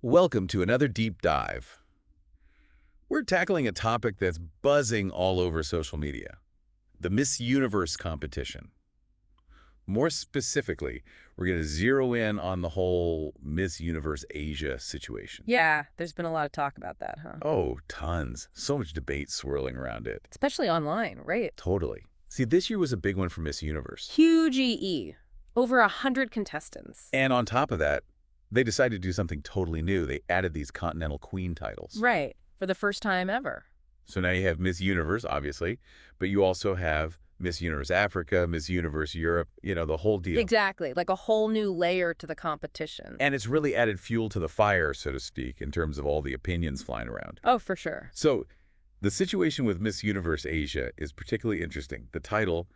Welcome to another deep dive. We're tackling a topic that's buzzing all over social media, the Miss Universe competition. More specifically, we're going to zero in on the whole Miss Universe Asia situation. Yeah, there's been a lot of talk about that, huh? Oh, tons. So much debate swirling around it. Especially online, right? Totally. See, this year was a big one for Miss Universe. Huge EE. Over 100 contestants. And on top of that, they decided to do something totally new. They added these Continental Queen titles. Right, for the first time ever. So now you have Miss Universe, obviously, but you also have Miss Universe Africa, Miss Universe Europe, the whole deal. Exactly, like a whole new layer to the competition. And it's really added fuel to the fire, so to speak, in terms of all the opinions flying around. Oh, for sure. So the situation with Miss Universe Asia is particularly interesting. The title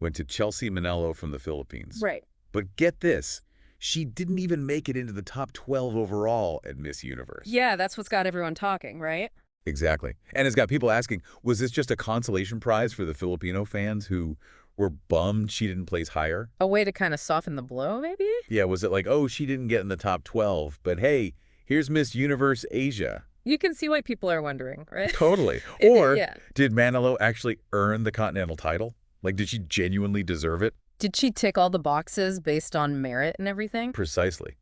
went to Chelsea Manalo from the Philippines. Right. But get this, she didn't even make it into the top 12 overall at Miss Universe. Yeah, that's what's got everyone talking, right? Exactly. And it's got people asking, was this just a consolation prize for the Filipino fans who were bummed she didn't place higher? A way to kind of soften the blow, maybe? Yeah, was it like, oh, she didn't get in the top 12, but hey, here's Miss Universe Asia. You can see why people are wondering, right? Totally. Or Yeah. did Manalo actually earn the Continental title? Like, did she genuinely deserve it? Did she tick all the boxes based on merit and everything? Precisely.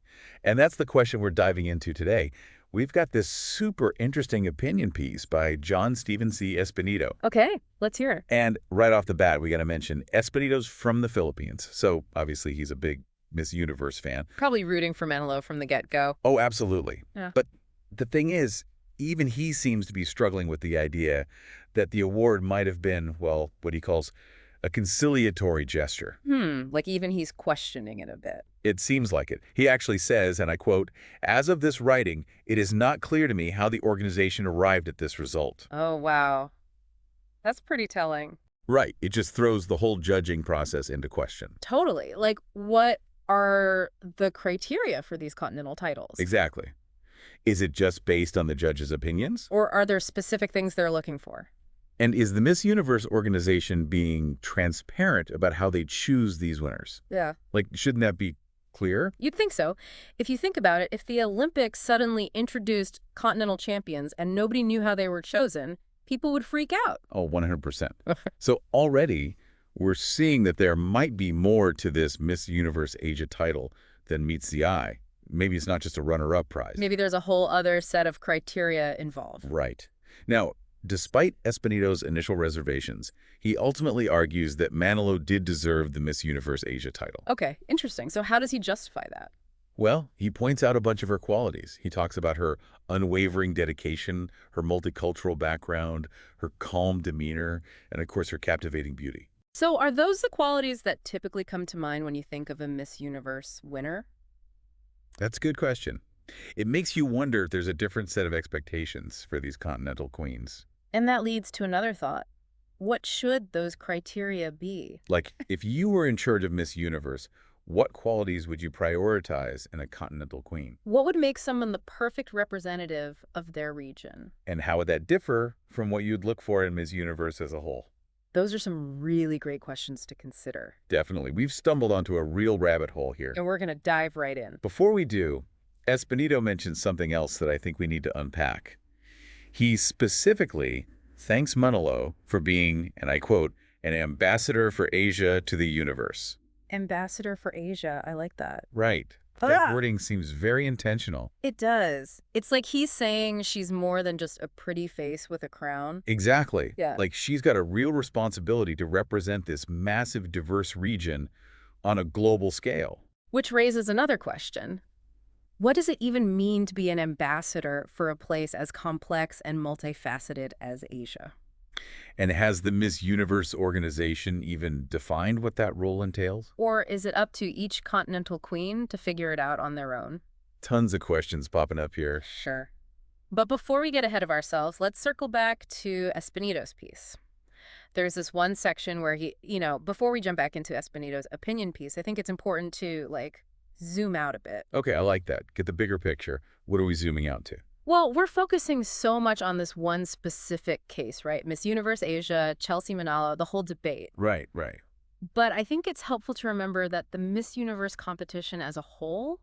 And that's the question we're diving into today. We've got this super interesting opinion piece by John Stephen C. Espinito. Okay, let's hear it. And right off the bat, we got to mention Espinito's from the Philippines. So obviously he's a big Miss Universe fan. Probably rooting for Manalo from the get-go. Oh, absolutely. Yeah. But the thing is, even he seems to be struggling with the idea that the award might have been, well, what he calls a conciliatory gesture. Like even he's questioning it a bit. It seems like it. He actually says, and I quote, "As of this writing, it is not clear to me how the organization arrived at this result." Oh, wow. That's pretty telling. Right. It just throws the whole judging process into question. Totally. Like, what are the criteria for these continental titles? Exactly. Is it just based on the judges' opinions? Or are there specific things they're looking for? And is the Miss Universe organization being transparent about how they choose these winners? Yeah. Like, shouldn't that be clear? You'd think so. If you think about it, if the Olympics suddenly introduced continental champions and nobody knew how they were chosen, people would freak out. Oh, 100%. So already we're seeing that there might be more to this Miss Universe Asia title than meets the eye. Maybe it's not just a runner-up prize. Maybe there's a whole other set of criteria involved. Right. Now, despite Espinito's initial reservations, he ultimately argues that Manalo did deserve the Miss Universe Asia title. Okay, interesting. So how does he justify that? Well, he points out a bunch of her qualities. He talks about her unwavering dedication, her multicultural background, her calm demeanor, and of course her captivating beauty. So are those the qualities that typically come to mind when you think of a Miss Universe winner? That's a good question. It makes you wonder if there's a different set of expectations for these Continental Queens. And that leads to another thought. What should those criteria be? Like, if you were in charge of Miss Universe, what qualities would you prioritize in a Continental Queen? What would make someone the perfect representative of their region? And how would that differ from what you'd look for in Miss Universe as a whole? Those are some really great questions to consider. Definitely. We've stumbled onto a real rabbit hole here. And we're going to dive right in. Before we do, Espinito mentioned something else that I think we need to unpack. He specifically thanks Manalo for being, and I quote, an ambassador for Asia to the universe. Ambassador for Asia. I like that. Right. That wording seems very intentional. It does. It's like he's saying she's more than just a pretty face with a crown. Exactly. Yeah. Like she's got a real responsibility to represent this massive, diverse region on a global scale. Which raises another question. What does it even mean to be an ambassador for a place as complex and multifaceted as Asia? And has the Miss Universe organization even defined what that role entails? Or is it up to each continental queen to figure it out on their own? Tons of questions popping up here. Sure. But before we get ahead of ourselves, let's circle back to Espinito's piece. There's this one section where before we jump back into Espinito's opinion piece, I think it's important to, zoom out a bit. Okay, I like that. Get the bigger picture. What are we zooming out to? Well, we're focusing so much on this one specific case, right? Miss Universe Asia, Chelsea Manalo, the whole debate. Right, right. But I think it's helpful to remember that the Miss Universe competition as a whole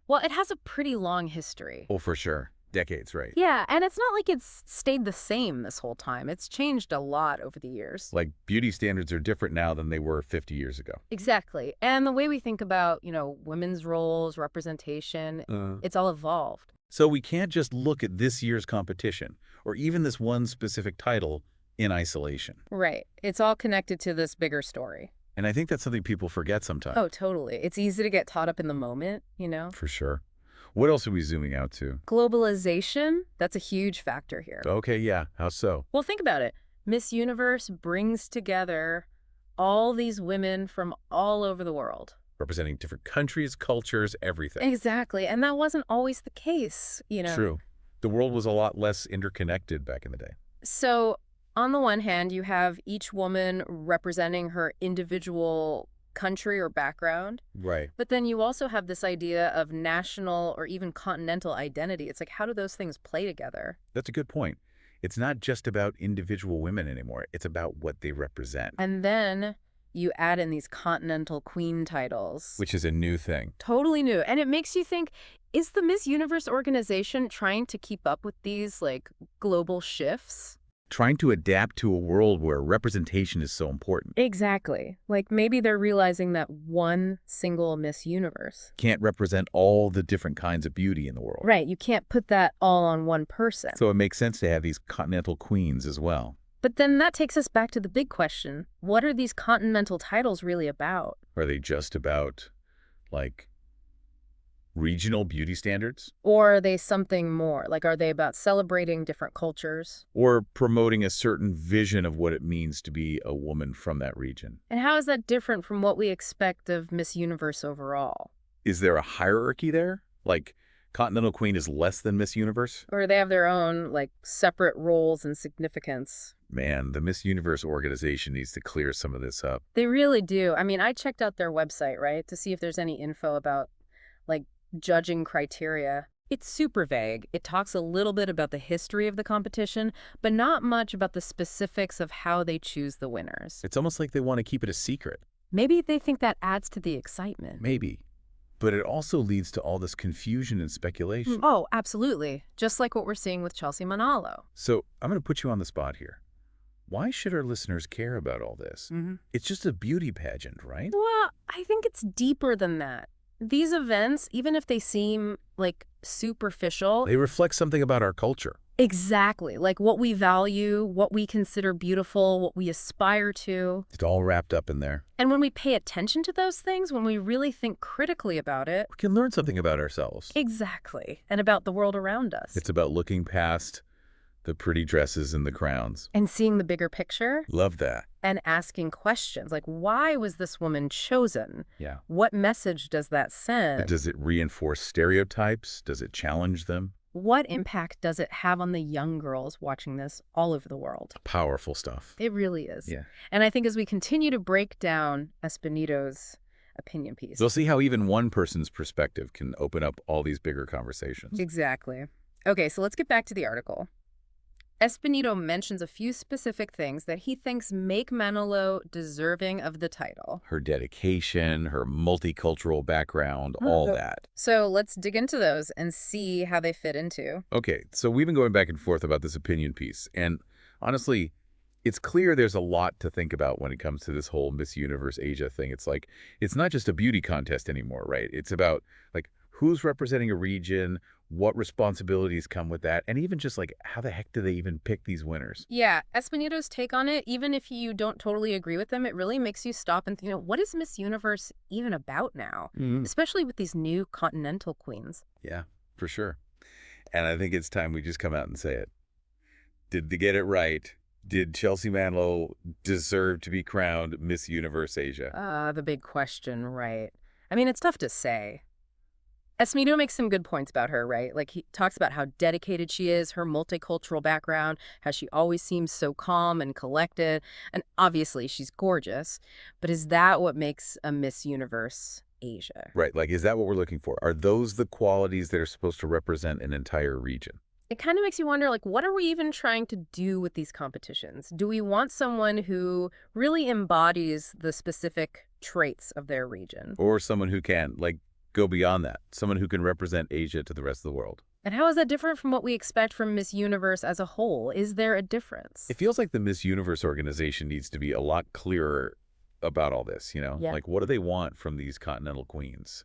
Well, it has a pretty long history. Oh, for sure. Decades, right? Yeah, and it's not like it's stayed the same this whole time. It's changed a lot over the years. Like beauty standards are different now than they were 50 years ago. Exactly. And the way we think about, women's roles, representation, it's all evolved. So we can't just look at this year's competition or even this one specific title in isolation. Right. It's all connected to this bigger story. And I think that's something people forget sometimes. Oh, totally. It's easy to get caught up in the moment. For sure. What else are we zooming out to? Globalization, that's a huge factor here. Okay, yeah. How so? Well, think about it. Miss Universe brings together all these women from all over the world. Representing different countries, cultures, everything. Exactly. And that wasn't always the case. True. The world was a lot less interconnected back in the day. So on the one hand, you have each woman representing her individual country or background. Right. But then you also have this idea of national or even continental identity. It's like, how do those things play together? That's a good point. It's not just about individual women anymore. It's about what they represent. And then you add in these Continental Queen titles. Which is a new thing. Totally new. And it makes you think, is the Miss Universe organization trying to keep up with these, global shifts? Trying to adapt to a world where representation is so important. Exactly. Maybe they're realizing that one single Miss Universe Can't represent all the different kinds of beauty in the world. Right. You can't put that all on one person. So it makes sense to have these Continental Queens as well. But then that takes us back to the big question. What are these continental titles really about? Are they just about, regional beauty standards? Or are they something more? Are they about celebrating different cultures? Or promoting a certain vision of what it means to be a woman from that region? And how is that different from what we expect of Miss Universe overall? Is there a hierarchy there? Continental Queen is less than Miss Universe? Or they have their own, separate roles and significance? Man, the Miss Universe organization needs to clear some of this up. They really do. I mean, I checked out their website, right, to see if there's any info about, judging criteria. It's super vague. It talks a little bit about the history of the competition, but not much about the specifics of how they choose the winners. It's almost like they want to keep it a secret. Maybe they think that adds to the excitement. Maybe. But it also leads to all this confusion and speculation. Oh, absolutely. Just like what we're seeing with Chelsea Manalo. So I'm going to put you on the spot here. Why should our listeners care about all this? It's just a beauty pageant, right? Well, I think it's deeper than that. These events, even if they seem, superficial... They reflect something about our culture. Exactly. What we value, what we consider beautiful, what we aspire to. It's all wrapped up in there. And when we pay attention to those things, when we really think critically about it... We can learn something about ourselves. Exactly. And about the world around us. It's about looking past the pretty dresses and the crowns. And seeing the bigger picture. Love that. And asking questions why was this woman chosen? Yeah. What message does that send? Does it reinforce stereotypes? Does it challenge them? What impact does it have on the young girls watching this all over the world? Powerful stuff. It really is. Yeah. And I think as we continue to break down Espinito's opinion piece... We'll see how even one person's perspective can open up all these bigger conversations. Exactly. Okay, so let's get back to the article. Espinito mentions a few specific things that he thinks make Manalo deserving of the title. Her dedication, her multicultural background, all that. So let's dig into those and see how they fit into. Okay, so we've been going back and forth about this opinion piece. And honestly, it's clear there's a lot to think about when it comes to this whole Miss Universe Asia thing. It's not just a beauty contest anymore, right? It's about, who's representing a region, what responsibilities come with that, and even just how the heck do they even pick these winners? Yeah, Espinito's take on it, even if you don't totally agree with them, it really makes you stop and think, what is Miss Universe even about now? Especially with these new Continental Queens. Yeah, for sure. And I think it's time we just come out and say it. Did they get it right? Did Chelsea Manalo deserve to be crowned Miss Universe Asia? The big question, right? I mean, it's tough to say. Espinito makes some good points about her, right? He talks about how dedicated she is, her multicultural background, how she always seems so calm and collected, and obviously she's gorgeous. But is that what makes a Miss Universe Asia? Right, is that what we're looking for? Are those the qualities that are supposed to represent an entire region? It kind of makes you wonder, what are we even trying to do with these competitions? Do we want someone who really embodies the specific traits of their region? Or someone who can, Go beyond that. Someone who can represent Asia to the rest of the world. And how is that different from what we expect from Miss Universe as a whole? Is there a difference? It feels like the Miss Universe organization needs to be a lot clearer about all this, Yeah. Like, what do they want from these Continental Queens?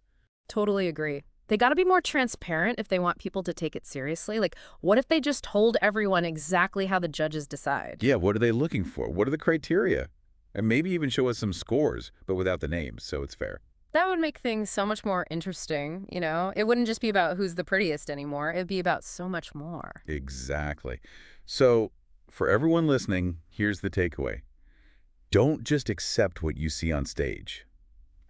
Totally agree. They got to be more transparent if they want people to take it seriously. Like, what if they just told everyone exactly how the judges decide? Yeah, what are they looking for? What are the criteria? And maybe even show us some scores, but without the names, so it's fair. That would make things so much more interesting, you know? It wouldn't just be about who's the prettiest anymore. It'd be about so much more. Exactly. So, for everyone listening, here's the takeaway. Don't just accept what you see on stage.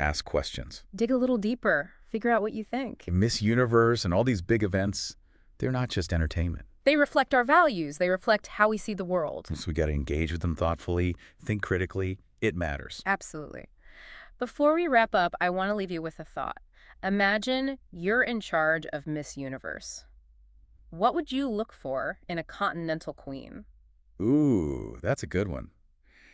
Ask questions. Dig a little deeper. Figure out what you think. Miss Universe and all these big events, they're not just entertainment. They reflect our values. They reflect how we see the world. So we got to engage with them thoughtfully, think critically. It matters. Absolutely. Before we wrap up, I want to leave you with a thought. Imagine you're in charge of Miss Universe. What would you look for in a Continental Queen? Ooh, that's a good one.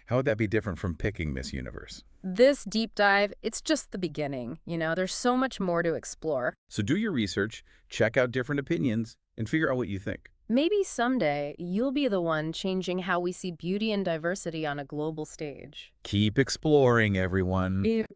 How would that be different from picking Miss Universe? This deep dive, it's just the beginning. You know, there's so much more to explore. So do your research, check out different opinions, and figure out what you think. Maybe someday you'll be the one changing how we see beauty and diversity on a global stage. Keep exploring, everyone.